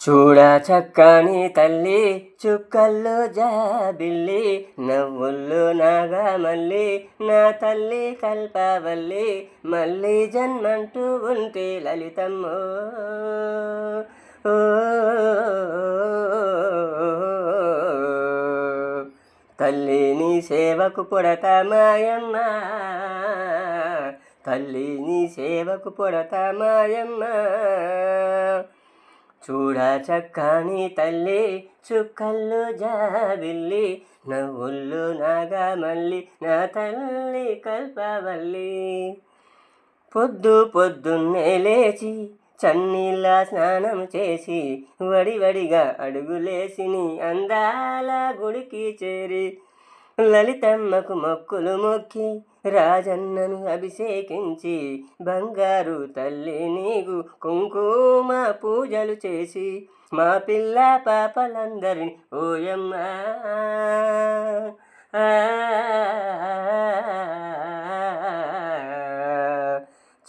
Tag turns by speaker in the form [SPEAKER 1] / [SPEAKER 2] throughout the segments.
[SPEAKER 1] చూడా చక్కని తల్లి చుక్కల్లో జాబిల్లి నవ్వుల్లో నాగమల్లి నా తల్లి కల్పవల్లి మళ్ళీ జన్మంటూ ఉంటే లలితమ్మో ఓ తల్లి నీ సేవకు పొడత మాయమ్మ తల్లి నీ సేవకు పొడత మాయమ్మ చూడా చక్కని తల్లి చుక్కల్లో జాబిల్లి నవ్వుల్లో నాగమల్లి నా తల్లి కల్పవల్లి పొద్దున్నే లేచి చన్నీళ్ళ స్నానం చేసి వడివడిగా అడుగులేసి నీ అందాల గుడికి చేరి లలితమ్మకు మొక్కులు మొక్కి రాజన్నను అభిషేకించి బంగారు తల్లి నీకు కుంకుమ పూజలు చేసి మా పిల్ల పాపలందరిని ఓయమ్మ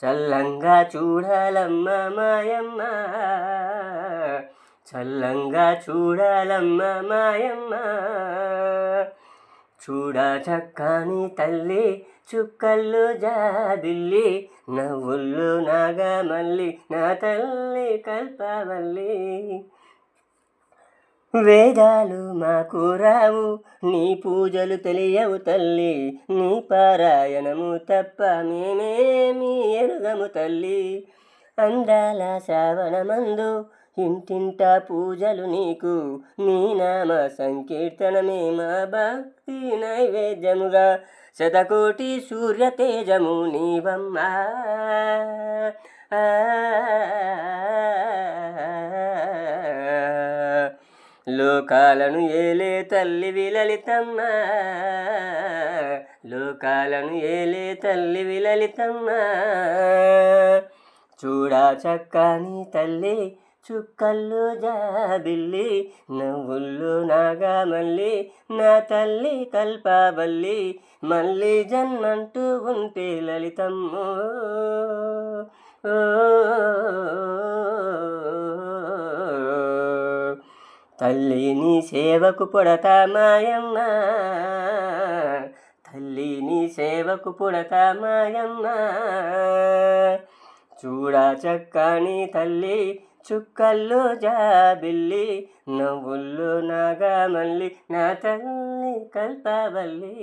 [SPEAKER 1] చల్లంగా చూడాలమ్మ మాయమ్మ చల్లంగా చూడాలమ్మ మాయమ్మ చూడా చక్కని తల్లి చుక్కల్లో జాబిల్లి నవ్వుల్లో నాగమల్లి నా తల్లి కల్పవల్లి వేదాలు మాకు రావు నీ పూజలు తెలియవు తల్లి నీ పారాయణము తప్ప మేమేమి ఎరుగము తల్లి అందాల శ్రావణమందు ఇంటింట పూజలు నీకు నీ నామ సంకీర్తనమే మా భక్తి నైవేద్యముగా శతకోటి సూర్య తేజము నీవమ్మా లోకాలను ఏలే తల్లివి లలితమ్మ లోకాలను ఏలే తల్లివి లలితమ్మ చూడా చక్కని తల్లి చుక్కల్లో జాబిల్లి నవ్వుల్లో నాగమల్లి నా తల్లి కల్పవల్లి మళ్ళీ జన్మంటూ ఉంటే లలితమ్మో తల్లి నీ సేవకు పొడత మాయమ్మ తల్లి నీ సేవకు పొడత మాయమ్మ చూడా చక్కని తల్లి చుక్కల్లో జాబిల్లి నవ్వుల్లో నాగమల్లి నా తల్లి కల్పవల్లి